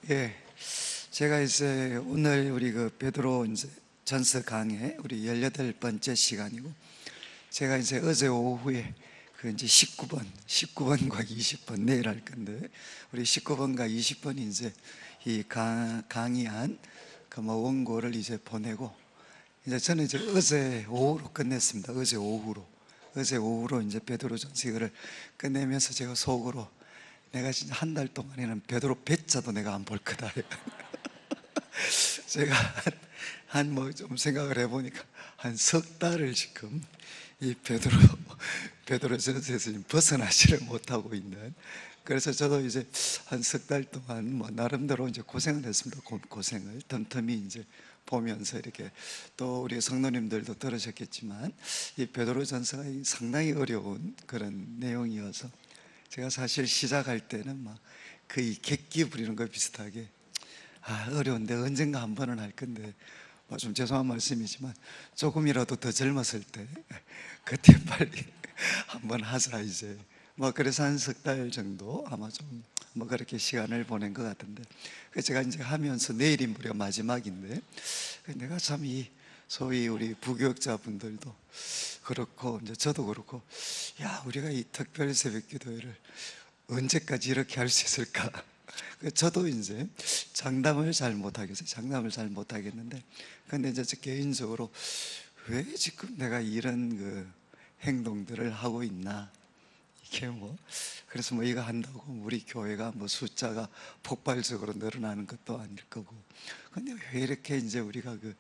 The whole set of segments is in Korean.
예, 제가 이제 오늘 우리 그 베드로 이제 전서 강의 우리 18번째 시간이고, 제가 이제 어제 오후에 그 이제 19번과 20번 내일 할 건데, 우리 19번과 20번이 이제 이 강의한 그 뭐 원고를 이제 보내고, 이제 저는 이제 어제 오후로 끝냈습니다. 어제 오후로 이제 베드로 전서 이거를 끝내면서 제가 속으로, 내가 진짜 한 달 동안에는 베드로 배자도 내가 안 볼 거다. 제가 한 뭐 좀 생각을 해보니까 한 석 달을 지금 이 베드로 전서에서 지금 벗어나지를 못하고 있는, 그래서 저도 이제 한 석 달 동안 뭐 나름대로 이제 고생을 했습니다. 고생을 틈틈이 이제 보면서 이렇게, 또 우리 성도님들도 들으셨겠지만 이 베드로 전서가 상당히 어려운 그런 내용이어서, 제가 사실 시작할 때는 막 거의 객기 부리는 거 비슷하게, 어려운데 언젠가 한 번은 할 건데, 뭐 좀 죄송한 말씀이지만 조금이라도 더 젊었을 때 그때 빨리 한번 하자 이제, 뭐 그래서 한 석 달 정도 아마 좀 뭐 그렇게 시간을 보낸 것 같은데, 제가 이제 하면서 내일이 무려 마지막인데, 내가 참 이 소위 우리 부교육자분들도 그렇고 이제 저도 그렇고, 야, 우리가 이 특별 새벽 기도회를 언제까지 이렇게 할 수 있을까? 저도 이제 장담을 잘 못하겠는데, 근데 이제 저 개인적으로 왜 지금 내가 이런 그 행동들을 하고 있나, 이게 뭐, 그래서 뭐 이거 한다고 우리 교회가 뭐 숫자가 폭발적으로 늘어나는 것도 아닐 거고, 근데 왜 이렇게 이제 우리가 그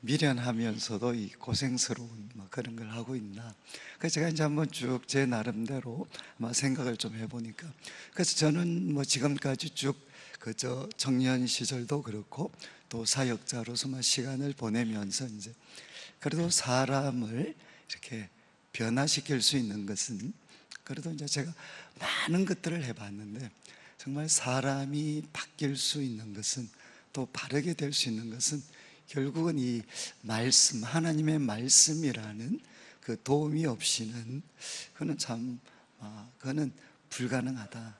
미련하면서도 이 고생스러운 뭐 그런 걸 하고 있나. 그래서 제가 이제 한번 쭉 제 나름대로 아마 생각을 좀 해보니까, 그래서 저는 뭐 지금까지 쭉 그저 청년 시절도 그렇고 또 사역자로서만 시간을 보내면서 이제, 그래도 사람을 이렇게 변화시킬 수 있는 것은, 그래도 이제 제가 많은 것들을 해봤는데, 정말 사람이 바뀔 수 있는 것은, 또 바르게 될 수 있는 것은 결국은 이 말씀, 하나님의 말씀이라는 그 도움이 없이는 그거는 그거는 불가능하다.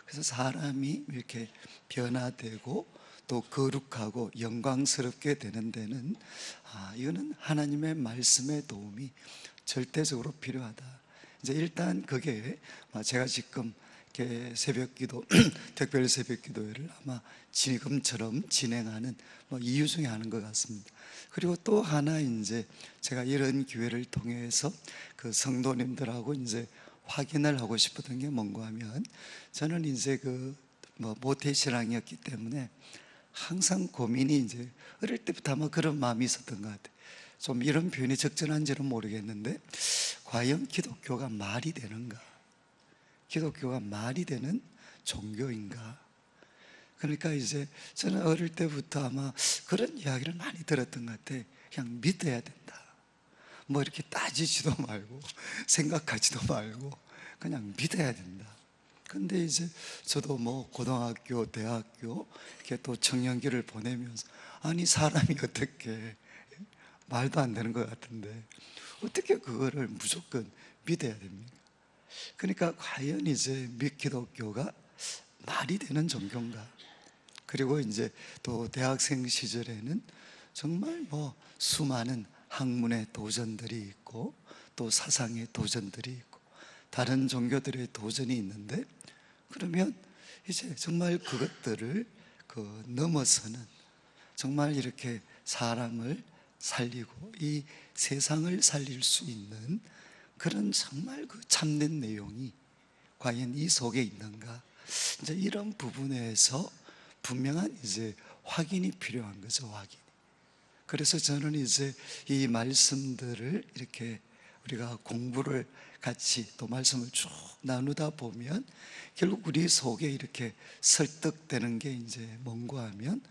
그래서 사람이 이렇게 변화되고 또 거룩하고 영광스럽게 되는 데는, 이거는 하나님의 말씀의 도움이 절대적으로 필요하다. 이제 일단 그게 제가 지금 이렇게 새벽 기도, 특별 새벽 기도회를 아마 지금처럼 진행하는 뭐 이유 중에 하나인 것 같습니다. 그리고 또 하나, 이제 제가 이런 기회를 통해서 그 성도님들하고 이제 확인을 하고 싶었던 게 뭔가 하면, 저는 이제 그 뭐 모태신앙이었기 때문에 항상 고민이, 이제 어릴 때부터 아마 그런 마음이 있었던 것 같아요. 좀 이런 표현이 적절한지는 모르겠는데, 과연 기독교가 말이 되는가? 기독교가 말이 되는 종교인가? 그러니까 이제 저는 어릴 때부터 아마 그런 이야기를 많이 들었던 것 같아요. 그냥 믿어야 된다. 뭐 이렇게 따지지도 말고 생각하지도 말고 그냥 믿어야 된다. 근데 이제 저도 뭐 고등학교, 대학교 이렇게 또 청년기를 보내면서, 아니 사람이 어떻게, 말도 안 되는 것 같은데 어떻게 그거를 무조건 믿어야 됩니까? 그러니까 과연 이제 기독교가 말이 되는 종교인가? 그리고 이제 또 대학생 시절에는 정말 뭐 수많은 학문의 도전들이 있고 또 사상의 도전들이 있고 다른 종교들의 도전이 있는데, 그러면 이제 정말 그것들을 넘어서는, 정말 이렇게 사람을 살리고 이 세상을 살릴 수 있는 그런 정말 그 참된 내용이 과연 이 속에 있는가? 이제 이런 부분에서 분명한 이제 확인이 필요한 거죠, 확인이. 그래서 저는 이제 이 말씀들을 이렇게 우리가 공부를 같이 또 말씀을 쭉 나누다 보면, 결국 우리 속에 이렇게 설득되는 게 이제 뭔가 하면,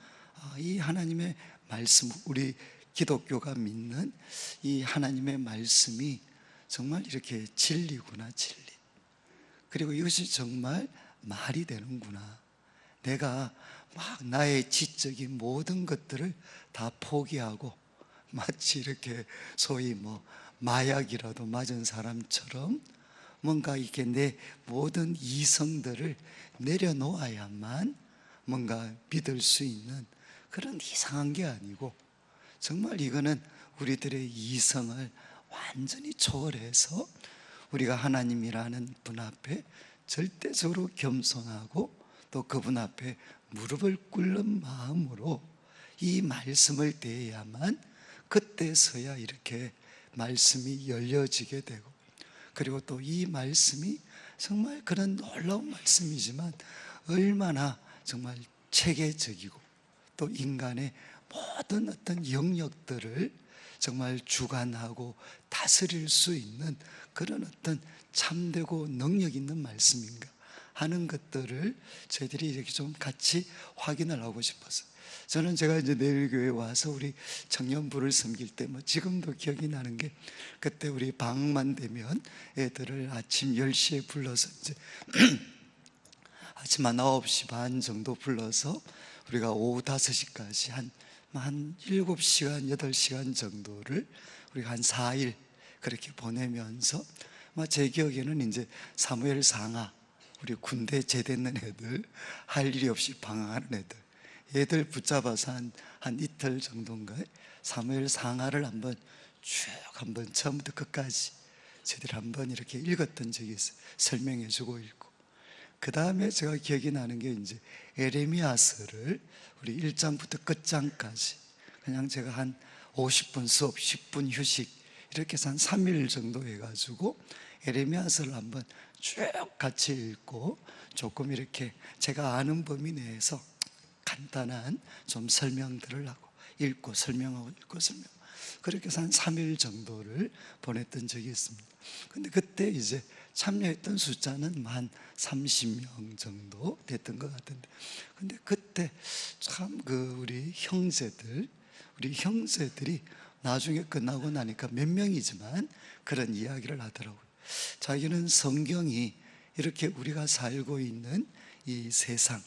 이 하나님의 말씀, 우리 기독교가 믿는 이 하나님의 말씀이 정말 이렇게 진리구나, 진리. 그리고 이것이 정말 말이 되는구나. 내가 막 나의 지적인 모든 것들을 다 포기하고 마치 이렇게 소위 뭐 마약이라도 맞은 사람처럼 뭔가 이렇게 내 모든 이성들을 내려놓아야만 뭔가 믿을 수 있는 그런 이상한 게 아니고, 정말 이거는 우리들의 이성을 완전히 초월해서 우리가 하나님이라는 분 앞에 절대적으로 겸손하고 또 그분 앞에 무릎을 꿇는 마음으로 이 말씀을 대해야만 그때서야 이렇게 말씀이 열려지게 되고, 그리고 또 이 말씀이 정말 그런 놀라운 말씀이지만 얼마나 정말 체계적이고 또 인간의 모든 어떤 영역들을 정말 주관하고 다스릴 수 있는 그런 어떤 참되고 능력 있는 말씀인가 하는 것들을 저희들이 이렇게 좀 같이 확인을 하고 싶어서, 저는 제가 이제 내일교회 와서 우리 청년부를 섬길 때 지금도 기억이 나는 게, 그때 우리 방학만 되면 애들을 아침 10시에 불러서 이제 아침 한 9시 반 정도 불러서 우리가 오후 5시까지 한 7시간, 8시간 정도를 우리가 한 4일 그렇게 보내면서, 제 기억에는 이제 사무엘 상하, 우리 군대 제대했는 애들, 할 일이 없이 방황하는 애들 붙잡아서 한 이틀 정도인가요? 사무엘 상하를 한번 처음부터 끝까지 저희들 한번 이렇게 읽었던 적이 있어요. 설명해 주고 읽고. 그 다음에 제가 기억이 나는 게 이제 에레미야서를 우리 1장부터 끝장까지 그냥 제가 한 50분 수업, 10분 휴식 이렇게 해서 한 3일 정도 해가지고 에레미야서를 한번 쭉 같이 읽고, 조금 이렇게 제가 아는 범위 내에서 간단한 좀 설명들을 하고, 읽고 설명하고 읽고 설명, 그렇게 해서 한 3일 정도를 보냈던 적이 있습니다. 근데 그때 이제 참여했던 숫자는 한 30명 정도 됐던 것 같은데, 근데 그때 참 우리 형제들이 나중에 끝나고 나니까 몇 명이지만 그런 이야기를 하더라고요. 자기는 성경이 이렇게 우리가 살고 있는 이 세상,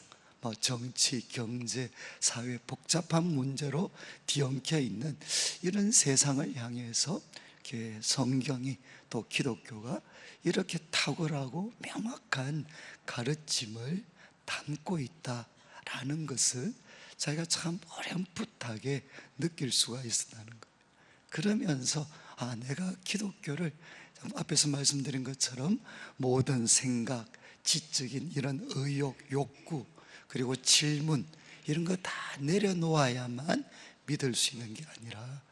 정치, 경제, 사회 복잡한 문제로 뒤엉켜 있는 이런 세상을 향해서 이렇게 성경이 또 기독교가 이렇게 탁월하고 명확한 가르침을 담고 있다라는 것을 자기가 참 어렴풋하게 느낄 수가 있었다는 거예요. 그러면서 내가 기독교를 앞에서 말씀드린 것처럼 모든 생각, 지적인 이런 의욕, 욕구, 그리고 질문 이런 거 다 내려놓아야만 믿을 수 있는 게 아니라,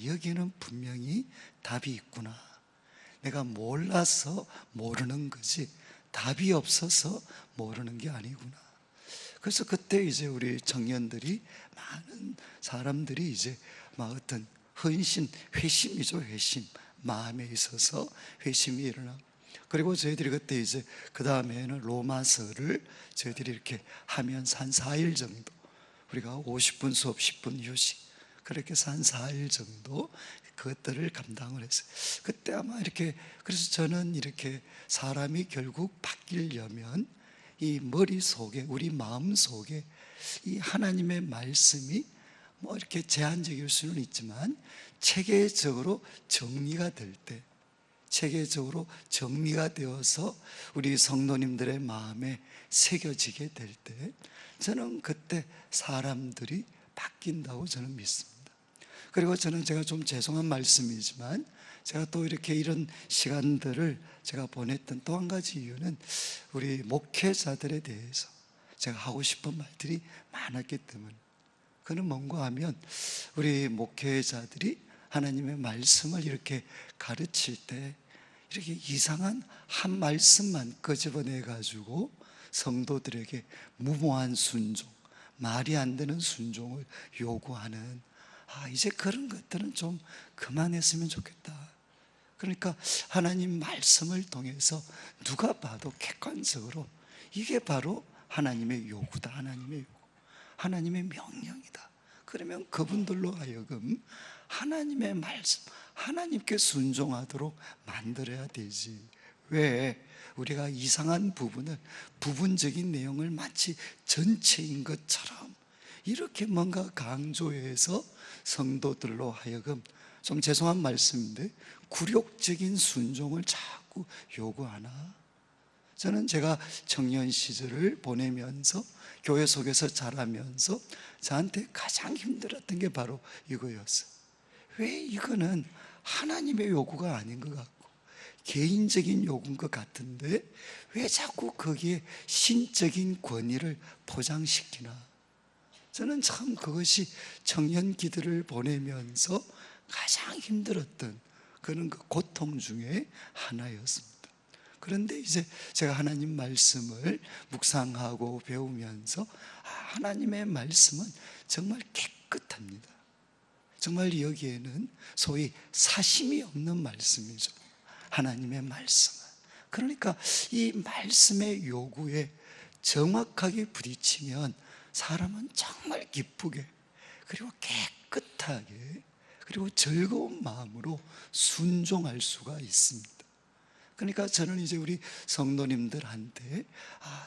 여기는 분명히 답이 있구나. 내가 몰라서 모르는 거지 답이 없어서 모르는 게 아니구나. 그래서 그때 이제 우리 청년들이, 많은 사람들이 이제 어떤 회심이죠. 회심, 마음에 있어서 회심이 일어나고, 그리고 저희들이 그때 이제 그 다음에는 로마서를 저희들이 이렇게 하면서 한 4일 정도, 우리가 50분 수업 10분 휴식, 그렇게 해서 한 4일 정도 그것들을 감당을 했어요. 그때 아마 이렇게, 그래서 저는 이렇게 사람이 결국 바뀌려면 이 머릿속에, 우리 마음속에 이 하나님의 말씀이 이렇게 제한적일 수는 있지만 체계적으로 정리가 될 때, 체계적으로 정리가 되어서 우리 성도님들의 마음에 새겨지게 될 때, 저는 그때 사람들이 바뀐다고 저는 믿습니다. 그리고 제가 좀 죄송한 말씀이지만, 제가 또 이렇게 이런 시간들을 제가 보냈던 또 한 가지 이유는 우리 목회자들에 대해서 제가 하고 싶은 말들이 많았기 때문에, 그는 뭔가 하면 우리 목회자들이 하나님의 말씀을 이렇게 가르칠 때 이렇게 이상한 한 말씀만 끄집어내 가지고 성도들에게 무모한 순종, 말이 안 되는 순종을 요구하는, 이제 그런 것들은 좀 그만했으면 좋겠다. 그러니까 하나님 말씀을 통해서 누가 봐도 객관적으로 이게 바로 하나님의 요구다, 하나님의 요구, 하나님의 명령이다. 그러면 그분들로 하여금 하나님의 말씀, 하나님께 순종하도록 만들어야 되지. 왜 우리가 이상한 부분을, 부분적인 내용을 마치 전체인 것처럼 이렇게 뭔가 강조해서 성도들로 하여금, 좀 죄송한 말씀인데 굴욕적인 순종을 자꾸 요구하나? 저는 제가 청년 시절을 보내면서 교회 속에서 자라면서 저한테 가장 힘들었던 게 바로 이거였어요. 왜 이거는 하나님의 요구가 아닌 것 같고 개인적인 요구인 것 같은데 왜 자꾸 거기에 신적인 권위를 포장시키나. 저는 참 그것이 청년 기들을 보내면서 가장 힘들었던 그런 그 고통 중에 하나였습니다. 그런데 이제 제가 하나님 말씀을 묵상하고 배우면서 하나님의 말씀은 정말 깨끗합니다. 정말 여기에는 소위 사심이 없는 말씀이죠. 하나님의 말씀은. 그러니까 이 말씀의 요구에 정확하게 부딪히면 사람은 정말 기쁘게 그리고 깨끗하게 그리고 즐거운 마음으로 순종할 수가 있습니다. 그러니까 저는 이제 우리 성도님들한테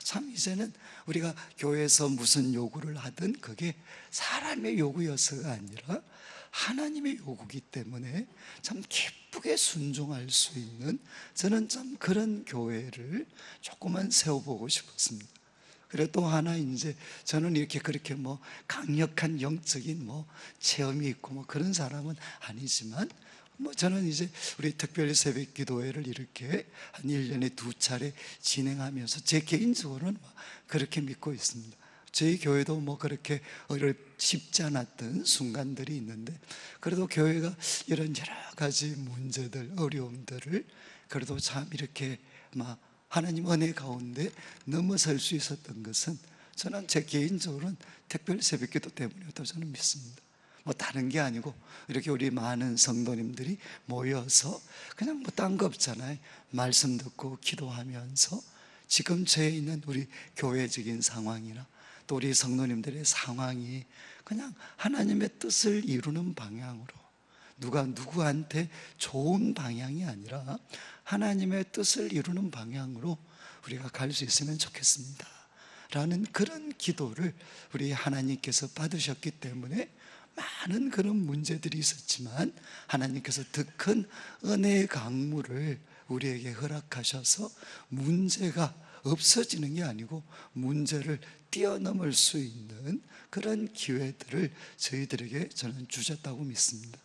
참 이제는 우리가 교회에서 무슨 요구를 하든 그게 사람의 요구여서가 아니라 하나님의 요구이기 때문에 참 기쁘게 순종할 수 있는 저는 참 그런 교회를 조금만 세워보고 싶었습니다. 그리고 또 하나 이제 저는 이렇게 그렇게 뭐 강력한 영적인 뭐 체험이 있고 뭐 그런 사람은 아니지만 저는 이제 우리 특별 새벽 기도회를 이렇게 한 1년에 2차례 진행하면서 제 개인적으로는 그렇게 믿고 있습니다. 저희 교회도 뭐 그렇게 쉽지 않았던 순간들이 있는데 그래도 교회가 이런 여러 가지 문제들, 어려움들을 그래도 참 이렇게 막 하나님 은혜 가운데 넘어설 수 있었던 것은 저는 제 개인적으로는 특별 새벽 기도 때문이었다고 저는 믿습니다. 뭐 다른 게 아니고 이렇게 우리 많은 성도님들이 모여서 그냥 뭐 딴 거 없잖아요. 말씀 듣고 기도하면서 지금 저에 있는 우리 교회적인 상황이나 또 우리 성도님들의 상황이 그냥 하나님의 뜻을 이루는 방향으로 누가 누구한테 좋은 방향이 아니라 하나님의 뜻을 이루는 방향으로 우리가 갈 수 있으면 좋겠습니다 라는 그런 기도를 우리 하나님께서 받으셨기 때문에 많은 그런 문제들이 있었지만 하나님께서 더 큰 은혜의 강물을 우리에게 허락하셔서 문제가 없어지는 게 아니고 문제를 뛰어넘을 수 있는 그런 기회들을 저희들에게 저는 주셨다고 믿습니다.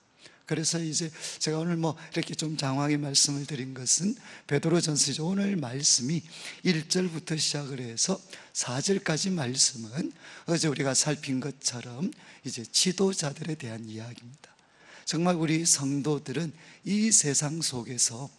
그래서 이제 제가 오늘 뭐 이렇게 좀 장황하게 말씀을 드린 것은 베드로전서죠. 오늘 말씀이 1절부터 시작을 해서 4절까지 말씀은 어제 우리가 살핀 것처럼 이제 지도자들에 대한 이야기입니다. 정말 우리 성도들은 이 세상 속에서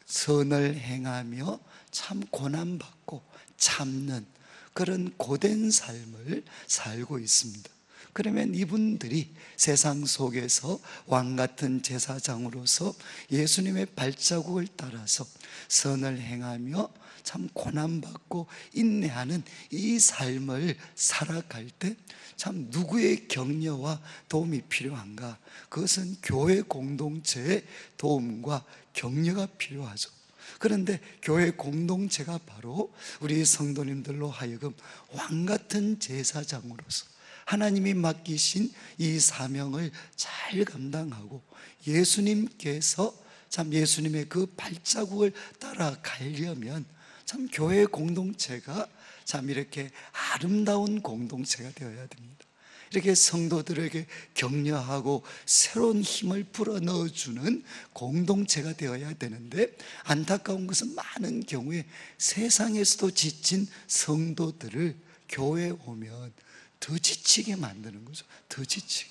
선을 행하며 참 고난받고 참는 그런 고된 삶을 살고 있습니다. 그러면 이분들이 세상 속에서 왕같은 제사장으로서 예수님의 발자국을 따라서 선을 행하며 참 고난받고 인내하는 이 삶을 살아갈 때 참 누구의 격려와 도움이 필요한가? 그것은 교회 공동체의 도움과 격려가 필요하죠. 그런데 교회 공동체가 바로 우리 성도님들로 하여금 왕같은 제사장으로서 하나님이 맡기신 이 사명을 잘 감당하고 예수님께서 참 예수님의 그 발자국을 따라가려면 참 교회 공동체가 참 이렇게 아름다운 공동체가 되어야 됩니다. 이렇게 성도들에게 격려하고 새로운 힘을 불어넣어주는 공동체가 되어야 되는데 안타까운 것은 많은 경우에 세상에서도 지친 성도들을 교회에 오면 더 지치게 만드는 거죠. 더 지치게.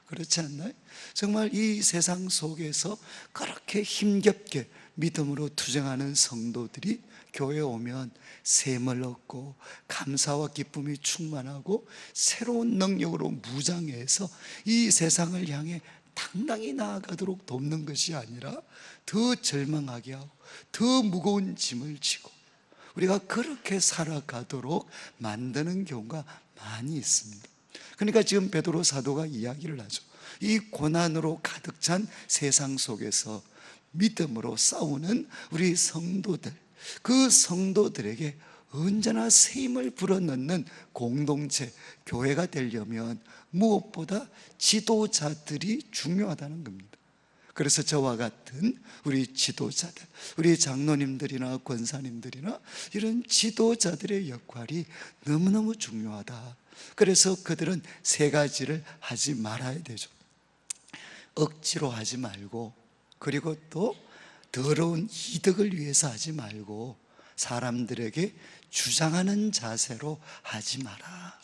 그렇지 않나요? 정말 이 세상 속에서 그렇게 힘겹게 믿음으로 투쟁하는 성도들이 교회에 오면 샘을 얻고 감사와 기쁨이 충만하고 새로운 능력으로 무장해서 이 세상을 향해 당당히 나아가도록 돕는 것이 아니라 더 절망하게 하고 더 무거운 짐을 지고 우리가 그렇게 살아가도록 만드는 경우가 많이 있습니다. 그러니까 지금 베드로 사도가 이야기를 하죠. 이 고난으로 가득 찬 세상 속에서 믿음으로 싸우는 우리 성도들, 그 성도들에게 언제나 새 힘을 불어넣는 공동체, 교회가 되려면 무엇보다 지도자들이 중요하다는 겁니다. 그래서 저와 같은 우리 지도자들, 우리 장로님들이나 권사님들이나 이런 지도자들의 역할이 너무너무 중요하다. 그래서 그들은 세 가지를 하지 말아야 되죠. 억지로 하지 말고, 그리고 또 더러운 이득을 위해서 하지 말고, 사람들에게 주장하는 자세로 하지 마라.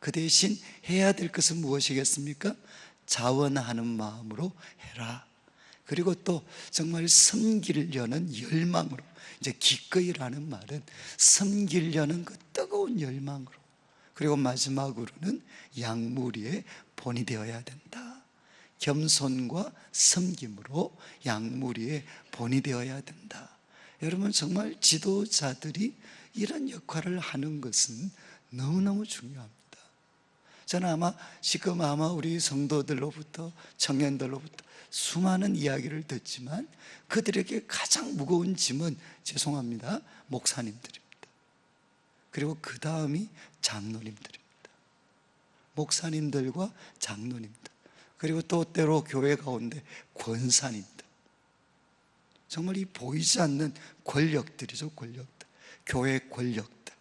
그 대신 해야 될 것은 무엇이겠습니까? 자원하는 마음으로 해라. 그리고 또 정말 섬기려는 열망으로, 이제 기꺼이라는 말은 섬기려는 그 뜨거운 열망으로, 그리고 마지막으로는 양무리의 본이 되어야 된다. 겸손과 섬김으로 양무리의 본이 되어야 된다. 여러분, 정말 지도자들이 이런 역할을 하는 것은 너무너무 중요합니다. 저는 지금 우리 성도들로부터, 청년들로부터 수많은 이야기를 듣지만 그들에게 가장 무거운 짐은, 죄송합니다, 목사님들입니다. 그리고 그 다음이 장로님들입니다. 목사님들과 장로님들, 그리고 또 때로 교회 가운데 권사님들, 정말 이 보이지 않는 권력들이죠. 권력들, 교회 권력들,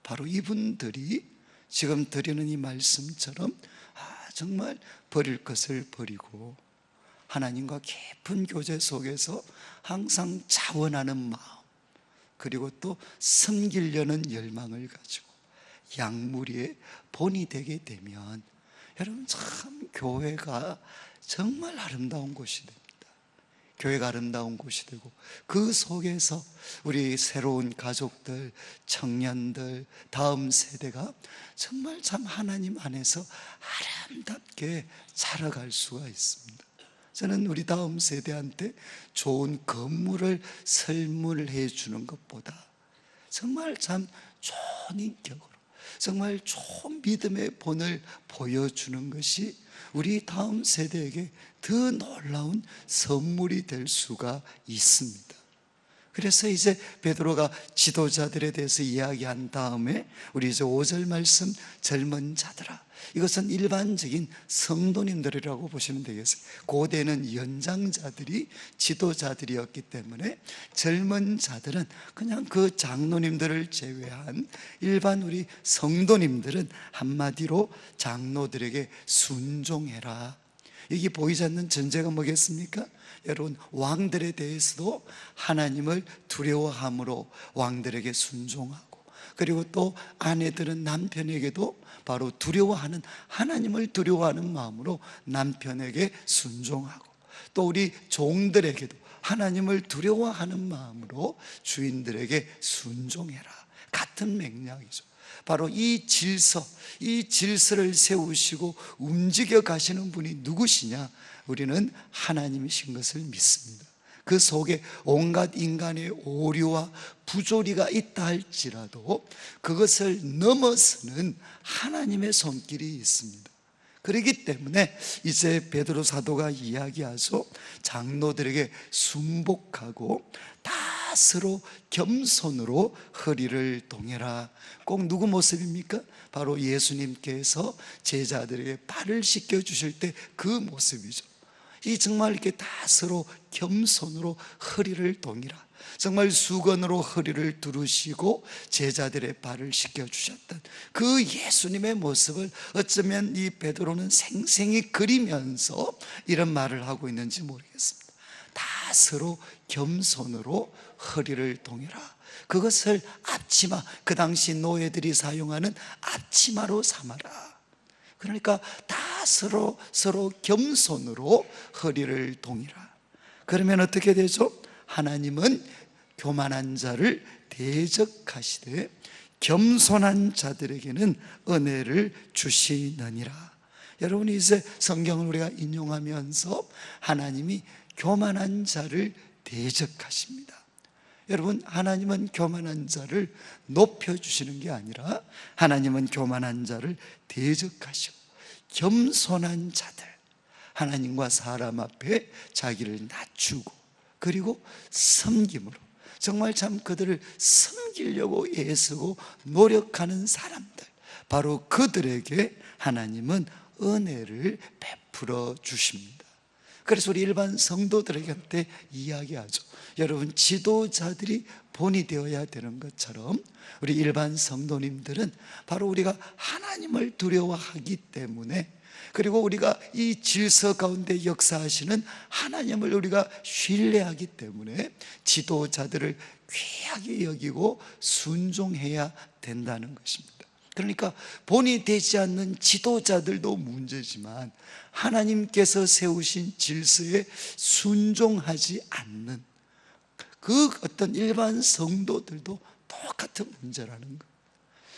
바로 이분들이 지금 드리는 이 말씀처럼 정말 버릴 것을 버리고 하나님과 깊은 교제 속에서 항상 자원하는 마음, 그리고 또 섬기려는 열망을 가지고 양무리의 본이 되게 되면, 여러분, 참 교회가 정말 아름다운 곳이 됩니다. 교회가 아름다운 곳이 되고, 그 속에서 우리 새로운 가족들, 청년들, 다음 세대가 정말 참 하나님 안에서 아름답게 자라갈 수가 있습니다. 저는 우리 다음 세대한테 좋은 건물을 설문해 주는 것보다 정말 참 좋은 인격으로, 정말 좋은 믿음의 본을 보여주는 것이 우리 다음 세대에게 더 놀라운 선물이 될 수가 있습니다. 그래서 이제 베드로가 지도자들에 대해서 이야기한 다음에 우리 이제 5절 말씀, 젊은 자들아, 이것은 일반적인 성도님들이라고 보시면 되겠어요. 고대는 연장자들이 지도자들이었기 때문에 젊은 자들은 그냥 그 장로님들을 제외한 일반 우리 성도님들은 한마디로 장로들에게 순종해라. 여기 보이지 않는 전제가 뭐겠습니까? 여러분, 왕들에 대해서도 하나님을 두려워함으로 왕들에게 순종하고, 그리고 또 아내들은 남편에게도 바로 두려워하는, 하나님을 두려워하는 마음으로 남편에게 순종하고, 또 우리 종들에게도 하나님을 두려워하는 마음으로 주인들에게 순종해라. 같은 맥락이죠. 바로 이 질서를 세우시고 움직여 가시는 분이 누구시냐? 우리는 하나님이신 것을 믿습니다. 그 속에 온갖 인간의 오류와 부조리가 있다 할지라도 그것을 넘어서는 하나님의 손길이 있습니다. 그렇기 때문에 이제 베드로 사도가 이야기하죠. 장로들에게 순복하고 다스로 겸손으로 허리를 동여라. 꼭 누구 모습입니까? 바로 예수님께서 제자들에게 발을 씻겨 주실 때 그 모습이죠. 이 정말 이렇게 다스로 겸손으로 허리를 동이라, 정말 수건으로 허리를 두르시고 제자들의 발을 씻겨 주셨던 그 예수님의 모습을 어쩌면 이 베드로는 생생히 그리면서 이런 말을 하고 있는지 모르겠습니다. 다스로 겸손으로 허리를 동여라. 그것을 앞치마, 그 당시 노예들이 사용하는 앞치마로 삼아라. 그러니까 다 서로 겸손으로 허리를 동이라. 그러면 어떻게 되죠? 하나님은 교만한 자를 대적하시되 겸손한 자들에게는 은혜를 주시느니라. 여러분이 이제 성경을 우리가 인용하면서 하나님이 교만한 자를 대적하십니다. 여러분, 하나님은 교만한 자를 높여주시는 게 아니라 하나님은 교만한 자를 대적하시고 겸손한 자들, 하나님과 사람 앞에 자기를 낮추고 그리고 섬김으로 정말 참 그들을 섬기려고 애쓰고 노력하는 사람들, 바로 그들에게 하나님은 은혜를 베풀어 주십니다. 그래서 우리 일반 성도들에게 이야기하죠. 여러분, 지도자들이 본이 되어야 되는 것처럼 우리 일반 성도님들은 바로 우리가 하나님을 두려워하기 때문에, 그리고 우리가 이 질서 가운데 역사하시는 하나님을 우리가 신뢰하기 때문에 지도자들을 귀하게 여기고 순종해야 된다는 것입니다. 그러니까 본이 되지 않는 지도자들도 문제지만 하나님께서 세우신 질서에 순종하지 않는 그 어떤 일반 성도들도 똑같은 문제라는 거예요.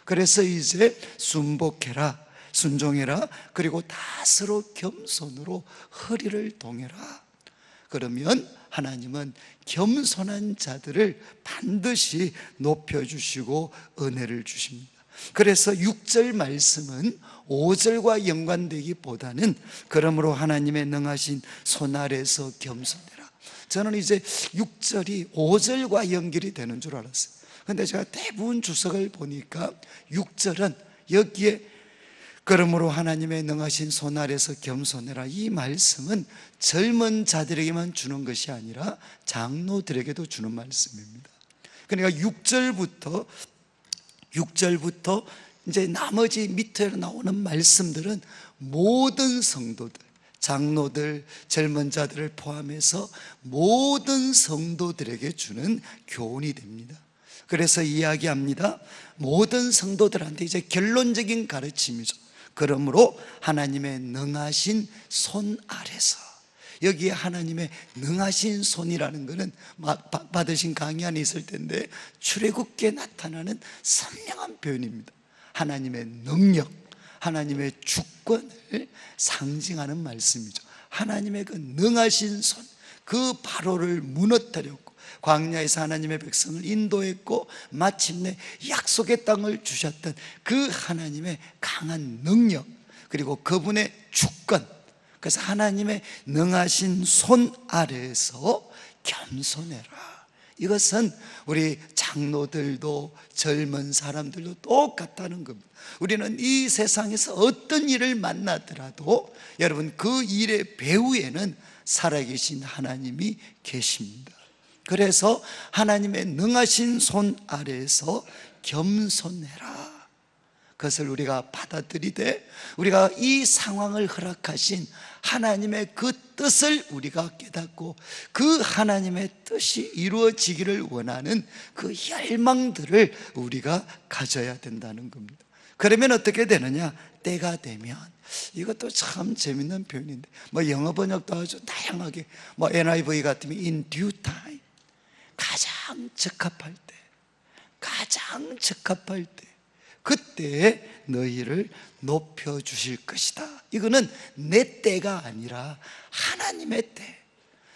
그래서 이제 순복해라, 순종해라, 그리고 다스로 겸손으로 허리를 동여라. 그러면 하나님은 겸손한 자들을 반드시 높여주시고 은혜를 주십니다. 그래서 6절 말씀은 5절과 연관되기보다는 그러므로 하나님의 능하신 손 아래서 겸손해라. 저는 이제 6절이 5절과 연결이 되는 줄 알았어요. 그런데 제가 대부분 주석을 보니까 6절은 여기에 그러므로 하나님의 능하신 손 아래서 겸손해라, 이 말씀은 젊은 자들에게만 주는 것이 아니라 장로들에게도 주는 말씀입니다. 그러니까 6절부터 이제 나머지 밑에 나오는 말씀들은 모든 성도들, 장로들, 젊은 자들을 포함해서 모든 성도들에게 주는 교훈이 됩니다. 그래서 이야기합니다. 모든 성도들한테 이제 결론적인 가르침이죠. 그러므로 하나님의 능하신 손 아래서, 여기에 하나님의 능하신 손이라는 것은 받으신 강의 안에 있을 텐데 출애굽기에 나타나는 선명한 표현입니다. 하나님의 능력, 하나님의 주권을 상징하는 말씀이죠. 하나님의 그 능하신 손, 그 바로를 무너뜨렸고 광야에서 하나님의 백성을 인도했고 마침내 약속의 땅을 주셨던 그 하나님의 강한 능력, 그리고 그분의 주권, 그래서 하나님의 능하신 손 아래에서 겸손해라. 이것은 우리 장로들도 젊은 사람들도 똑같다는 겁니다. 우리는 이 세상에서 어떤 일을 만나더라도 여러분, 그 일의 배후에는 살아계신 하나님이 계십니다. 그래서 하나님의 능하신 손 아래에서 겸손해라, 그것을 우리가 받아들이되 우리가 이 상황을 허락하신 하나님의 그 뜻을 우리가 깨닫고 그 하나님의 뜻이 이루어지기를 원하는 그 열망들을 우리가 가져야 된다는 겁니다. 그러면 어떻게 되느냐? 때가 되면, 이것도 참 재밌는 표현인데 영어 번역도 아주 다양하게 NIV 같으면 in due time, 가장 적합할 때, 가장 적합할 때, 그때 너희를 높여주실 것이다. 이거는 내 때가 아니라 하나님의 때,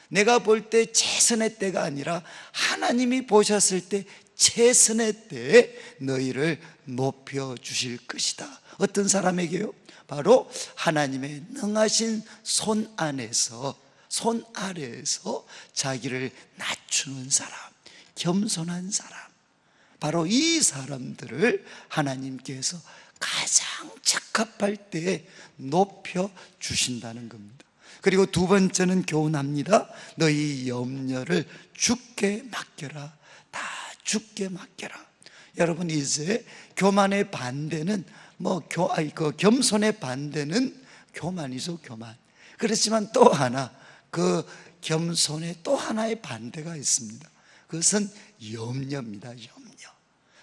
내가 볼 때 최선의 때가 아니라 하나님이 보셨을 때 최선의 때에 너희를 높여주실 것이다. 어떤 사람에게요? 바로 하나님의 능하신 손 안에서, 손 아래에서 자기를 낮추는 사람, 겸손한 사람, 바로 이 사람들을 하나님께서 가장 적합할 때에 높여주신다는 겁니다. 그리고 두 번째는 교훈합니다. 너희 염려를 주께 맡겨라. 다 주께 맡겨라. 여러분, 이제 교만의 반대는 겸손의 반대는 교만이죠, 교만. 그렇지만 또 하나, 그 겸손의 또 하나의 반대가 있습니다. 그것은 염려입니다. 염려.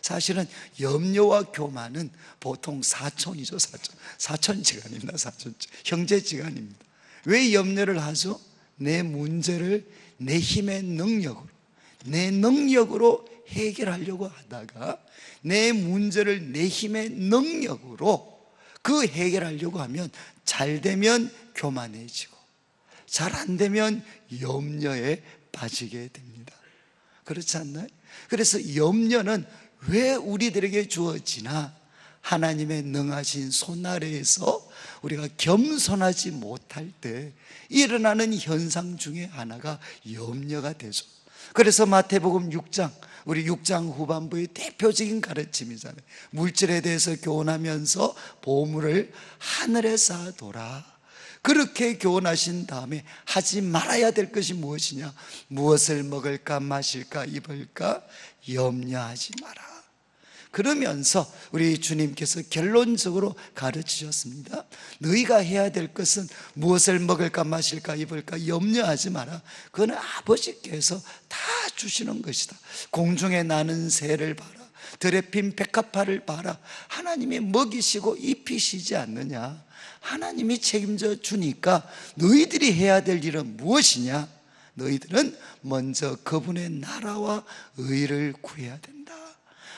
사실은 염려와 교만은 보통 사촌이죠. 사촌지간입니다. 형제지간입니다. 왜 염려를 하죠? 내 문제를 내 힘의 능력으로, 내 능력으로 해결하려고 하다가 내 문제를 내 힘의 능력으로 그 해결하려고 하면 잘 되면 교만해지고 잘 안 되면 염려에 빠지게 됩니다. 그렇지 않나요? 그래서 염려는 왜 우리들에게 주어지나? 하나님의 능하신 손 아래에서 우리가 겸손하지 못할 때 일어나는 현상 중에 하나가 염려가 되죠. 그래서 마태복음 6장, 우리 6장 후반부의 대표적인 가르침이잖아요. 물질에 대해서 교훈하면서 보물을 하늘에 쌓아둬라. 그렇게 교훈하신 다음에 하지 말아야 될 것이 무엇이냐? 무엇을 먹을까 마실까 입을까 염려하지 마라. 그러면서 우리 주님께서 결론적으로 가르치셨습니다. 너희가 해야 될 것은 무엇을 먹을까 마실까 입을까 염려하지 마라. 그건 아버지께서 다 주시는 것이다. 공중에 나는 새를 봐라, 들에 핀 백합화를 봐라. 하나님이 먹이시고 입히시지 않느냐? 하나님이 책임져 주니까 너희들이 해야 될 일은 무엇이냐? 너희들은 먼저 그분의 나라와 의를 구해야 된다.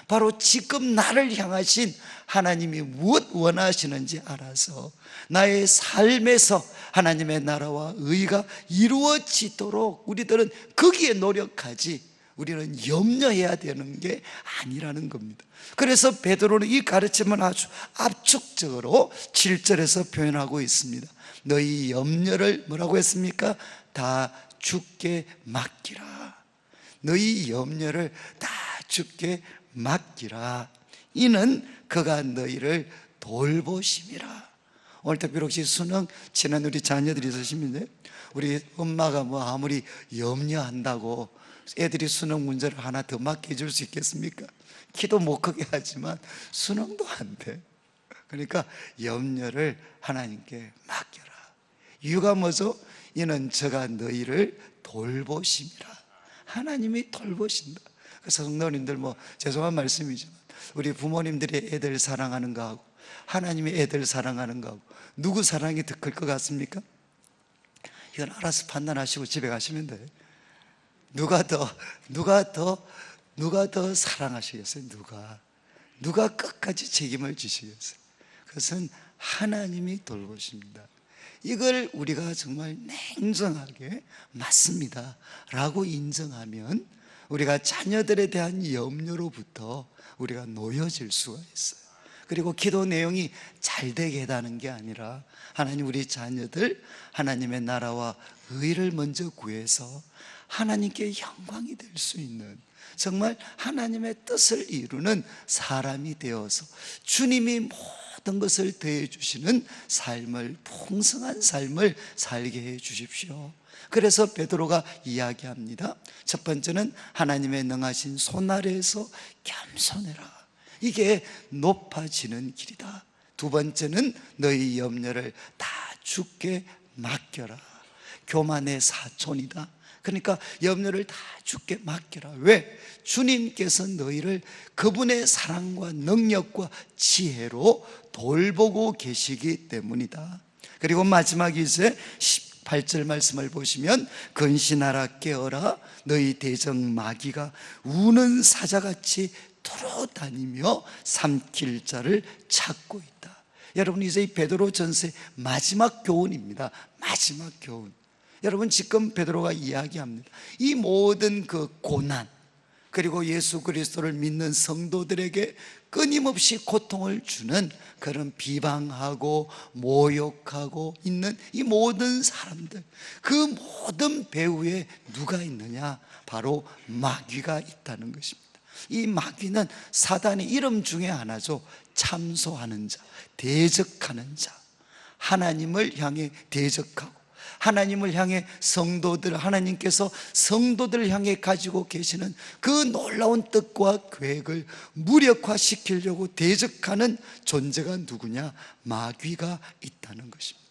바로 지금 나를 향하신 하나님이 무엇 원하시는지 알아서 나의 삶에서 하나님의 나라와 의가 이루어지도록 우리들은 거기에 노력하지, 우리는 염려해야 되는 게 아니라는 겁니다. 그래서 베드로는 이 가르침을 아주 압축적으로 7절에서 표현하고 있습니다. 너희 염려를 뭐라고 했습니까? 다 주께 맡기라. 너희 염려를 다 주께 맡기라. 이는 그가 너희를 돌보심이라. 오늘도 비록 수능 지난 우리 자녀들이 있으시면 우리 엄마가 뭐 아무리 염려한다고 애들이 수능 문제를 하나 더 맡겨줄 수 있겠습니까? 키도 못 크게 하지만 수능도 안 돼. 그러니까 염려를 하나님께 맡겨라. 이유가 뭐죠? 이는 저가 너희를 돌보심이라. 하나님이 돌보신다. 그래서 성도님들 뭐 죄송한 말씀이지만 우리 부모님들이 애들 사랑하는 거하고 하나님이 애들 사랑하는 거하고 누구 사랑이 더 클 것 같습니까? 이건 알아서 판단하시고 집에 가시면 돼요. 누가 더 사랑하시겠어요? 누가 끝까지 책임을 지시겠어요? 그것은 하나님이 돌보십니다. 이걸 우리가 정말 냉정하게 맞습니다 라고 인정하면 우리가 자녀들에 대한 염려로부터 우리가 놓여질 수가 있어요. 그리고 기도 내용이 잘 되게 해달라는 게 아니라 하나님, 우리 자녀들 하나님의 나라와 의를 먼저 구해서 하나님께 영광이 될 수 있는, 정말 하나님의 뜻을 이루는 사람이 되어서 주님이 모든 것을 더해 주시는 삶을, 풍성한 삶을 살게 해 주십시오. 그래서 베드로가 이야기합니다. 첫 번째는 하나님의 능하신 손 아래에서 겸손해라. 이게 높아지는 길이다. 두 번째는 너희 염려를 다 주께 맡겨라. 교만의 사촌이다. 그러니까 염려를 다 주께 맡겨라. 왜? 주님께서 너희를 그분의 사랑과 능력과 지혜로 돌보고 계시기 때문이다. 그리고 마지막 이제 18절 말씀을 보시면 근신하라, 깨어라. 너희 대적 마귀가 우는 사자같이 돌아다니며 삼킬 자를 찾고 있다. 여러분, 이제 이 베드로 전서의 마지막 교훈입니다. 마지막 교훈. 여러분, 지금 베드로가 이야기합니다. 이 모든 그 고난, 그리고 예수 그리스도를 믿는 성도들에게 끊임없이 고통을 주는 그런 비방하고 모욕하고 있는 이 모든 사람들, 그 모든 배후에 누가 있느냐? 바로 마귀가 있다는 것입니다. 이 마귀는 사단의 이름 중에 하나죠. 참소하는 자, 대적하는 자, 하나님을 향해 대적하고 하나님을 향해 성도들, 하나님께서 성도들을 향해 가지고 계시는 그 놀라운 뜻과 계획을 무력화시키려고 대적하는 존재가 누구냐? 마귀가 있다는 것입니다.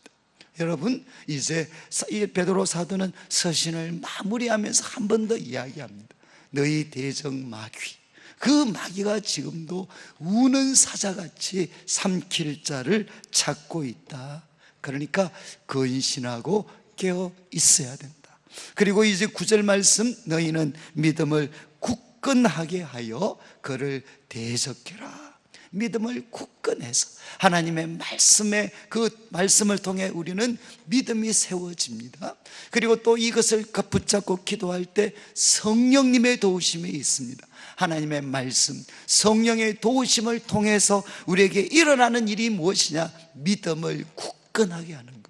여러분, 이제 이 베드로 사도는 서신을 마무리하면서 한 번 더 이야기합니다. 너희 대적 마귀, 그 마귀가 지금도 우는 사자같이 삼킬 자를 찾고 있다. 그러니까 근신하고 깨어 있어야 된다. 그리고 이제 9절 말씀, 너희는 믿음을 굳건하게 하여 그를 대적해라. 믿음을 굳건해서 하나님의 말씀에, 그 말씀을 통해 우리는 믿음이 세워집니다. 그리고 또 이것을 붙잡고 기도할 때 성령님의 도우심이 있습니다. 하나님의 말씀, 성령의 도우심을 통해서 우리에게 일어나는 일이 무엇이냐? 믿음을 굳건하게 하는 겁니다.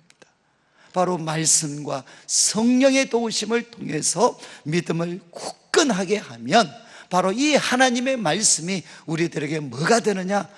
바로 말씀과 성령의 도우심을 통해서 믿음을 굳건하게 하면 바로 이 하나님의 말씀이 우리들에게 뭐가 되느냐?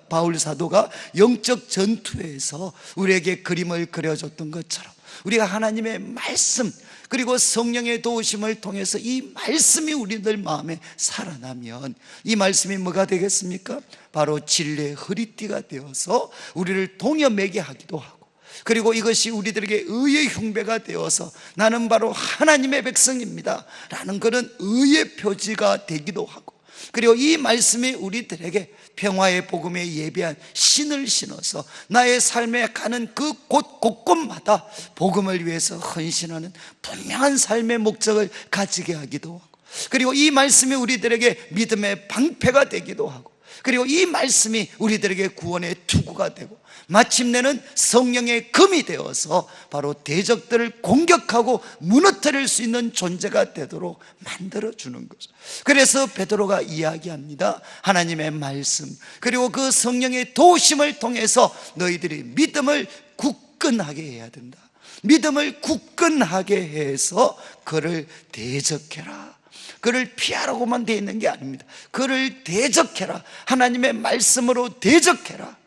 바울 사도가 영적 전투에서 우리에게 그림을 그려줬던 것처럼 우리가 하나님의 말씀 그리고 성령의 도우심을 통해서 이 말씀이 우리들 마음에 살아나면 이 말씀이 뭐가 되겠습니까? 바로 진리의 허리띠가 되어서 우리를 동여매게 하기도 하고, 그리고 이것이 우리들에게 의의 흉배가 되어서 나는 바로 하나님의 백성입니다 라는 그런 의의 표지가 되기도 하고, 그리고 이 말씀이 우리들에게 평화의 복음에 예비한 신을 신어서 나의 삶에 가는 그 곳곳마다 복음을 위해서 헌신하는 분명한 삶의 목적을 가지게 하기도 하고, 그리고 이 말씀이 우리들에게 믿음의 방패가 되기도 하고, 그리고 이 말씀이 우리들에게 구원의 투구가 되고, 마침내는 성령의 금이 되어서 바로 대적들을 공격하고 무너뜨릴 수 있는 존재가 되도록 만들어주는 거죠. 그래서 베드로가 이야기합니다. 하나님의 말씀 그리고 그 성령의 도우심을 통해서 너희들이 믿음을 굳건하게 해야 된다. 믿음을 굳건하게 해서 그를 대적해라. 그를 피하라고만 되어 있는 게 아닙니다. 그를 대적해라. 하나님의 말씀으로 대적해라.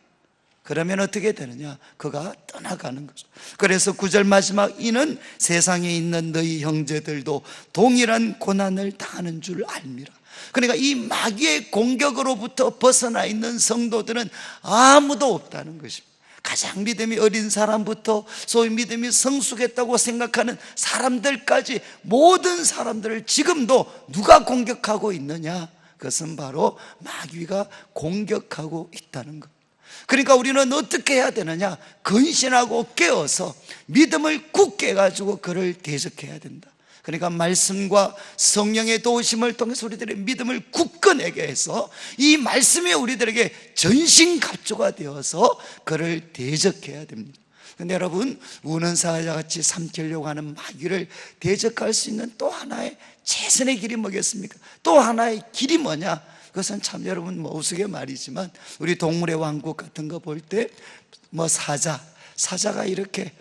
그러면 어떻게 되느냐? 그가 떠나가는 거죠. 그래서 9절 마지막, 이는 세상에 있는 너희 형제들도 동일한 고난을 당하는 줄 알미라. 그러니까 이 마귀의 공격으로부터 벗어나 있는 성도들은 아무도 없다는 것입니다. 가장 믿음이 어린 사람부터 소위 믿음이 성숙했다고 생각하는 사람들까지 모든 사람들을 지금도 누가 공격하고 있느냐? 그것은 바로 마귀가 공격하고 있다는 것. 그러니까 우리는 어떻게 해야 되느냐? 근신하고 깨어서 믿음을 굳게 해가지고 그를 대적해야 된다. 그러니까 말씀과 성령의 도우심을 통해서 우리들의 믿음을 굳건하게 해서 이 말씀이 우리들에게 전신갑주가 되어서 그를 대적해야 됩니다. 그런데 여러분, 우는 사자같이 삼키려고 하는 마귀를 대적할 수 있는 또 하나의 최선의 길이 뭐겠습니까? 또 하나의 길이 뭐냐? 그것은 참 여러분 우스갯말이지만 우리 동물의 왕국 같은 거 볼 때 사자가 이렇게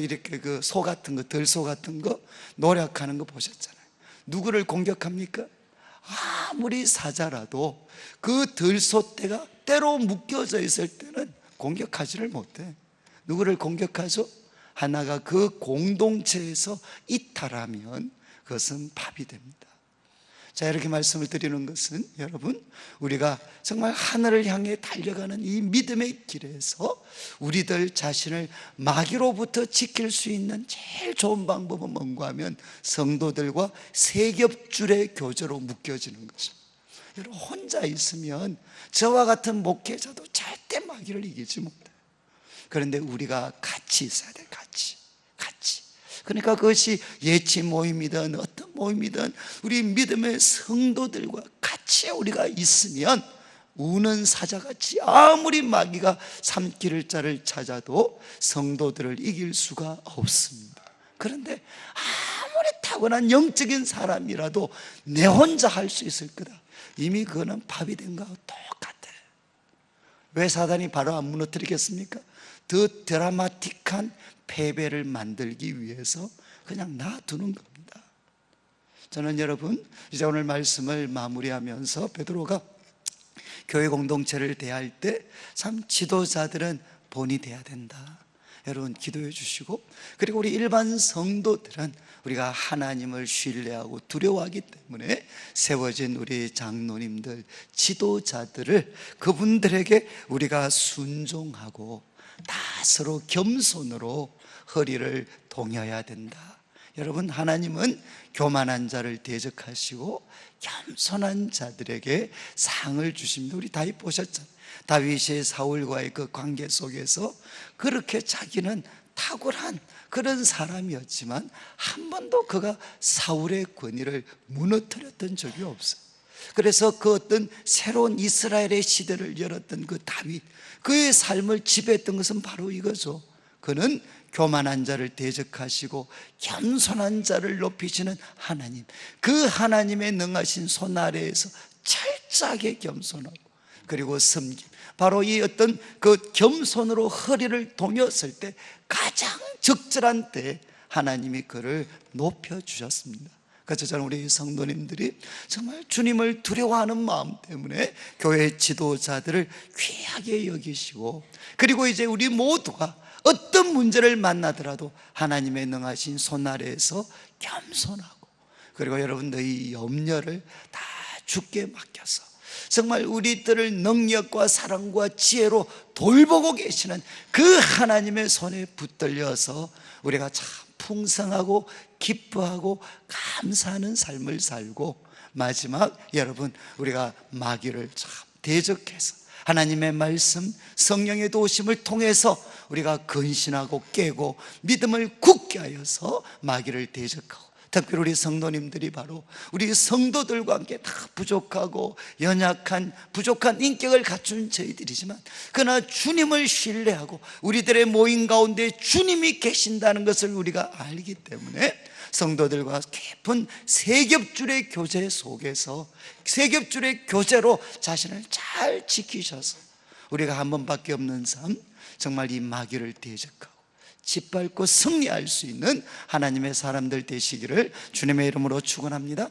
이렇게 그 소 같은 거, 들소 같은 거 노력하는 거 보셨잖아요. 누구를 공격합니까? 아무리 사자라도 그 들소떼가 때로 묶여져 있을 때는 공격하지를 못해. 누구를 공격하죠? 하나가 그 공동체에서 이탈하면 그것은 밥이 됩니다. 자, 이렇게 말씀을 드리는 것은 여러분, 우리가 정말 하늘을 향해 달려가는 이 믿음의 길에서 우리들 자신을 마귀로부터 지킬 수 있는 제일 좋은 방법은 뭔가 하면 성도들과 세겹줄의 교제로 묶여지는 것입니다. 여러분, 혼자 있으면 저와 같은 목회자도 절대 마귀를 이기지 못해요. 그런데 우리가 같이 있어야 돼요. 같이. 그러니까 그것이 예치 모임이든 어떤 모임이든 우리 믿음의 성도들과 같이 우리가 있으면 우는 사자같이 아무리 마귀가 삼킬 자를 찾아도 성도들을 이길 수가 없습니다. 그런데 아무리 타고난 영적인 사람이라도 내 혼자 할 수 있을 거다. 이미 그거는 밥이 된 거하고 똑같아요. 왜 사단이 바로 안 무너뜨리겠습니까? 더 드라마틱한 패배를 만들기 위해서 그냥 놔두는 겁니다. 저는 여러분, 이제 오늘 말씀을 마무리하면서 베드로가 교회 공동체를 대할 때 참 지도자들은 본이 돼야 된다. 여러분 기도해 주시고, 그리고 우리 일반 성도들은 우리가 하나님을 신뢰하고 두려워하기 때문에 세워진 우리 장로님들, 지도자들을, 그분들에게 우리가 순종하고 다 서로 겸손으로 허리를 동여야 된다. 여러분, 하나님은 교만한 자를 대적하시고 겸손한 자들에게 상을 주십니다. 우리 다윗 보셨잖아요. 다윗이 사울과의 그 관계 속에서 그렇게 자기는 탁월한 그런 사람이었지만 한 번도 그가 사울의 권위를 무너뜨렸던 적이 없어요. 그래서 그 어떤 새로운 이스라엘의 시대를 열었던 그 다윗, 그의 삶을 지배했던 것은 바로 이거죠. 그는 교만한 자를 대적하시고 겸손한 자를 높이시는 하나님, 그 하나님의 능하신 손 아래에서 철저하게 겸손하고 그리고 섬김, 바로 이 어떤 그 겸손으로 허리를 동였을 때 가장 적절한 때 하나님이 그를 높여주셨습니다. 그래서 저는 우리 성도님들이 정말 주님을 두려워하는 마음 때문에 교회 지도자들을 귀하게 여기시고, 그리고 이제 우리 모두가 어떤 문제를 만나더라도 하나님의 능하신 손 아래에서 겸손하고, 그리고 여러분들의 염려를 다 주께 맡겨서 정말 우리들을 능력과 사랑과 지혜로 돌보고 계시는 그 하나님의 손에 붙들려서 우리가 참 풍성하고 기뻐하고 감사하는 삶을 살고, 마지막 여러분, 우리가 마귀를 참 대적해서 하나님의 말씀, 성령의 도우심을 통해서 우리가 근신하고 깨고 믿음을 굳게 하여서 마귀를 대적하고, 특별히 우리 성도님들이 바로 우리 성도들과 함께 다 부족하고 연약한 부족한 인격을 갖춘 저희들이지만, 그러나 주님을 신뢰하고 우리들의 모임 가운데 주님이 계신다는 것을 우리가 알기 때문에 성도들과 깊은 세겹줄의 교제 속에서, 세겹줄의 교제로 자신을 잘 지키셔서 우리가 한 번밖에 없는 삶, 정말 이 마귀를 대적하고 짓밟고 승리할 수 있는 하나님의 사람들 되시기를 주님의 이름으로 축원합니다.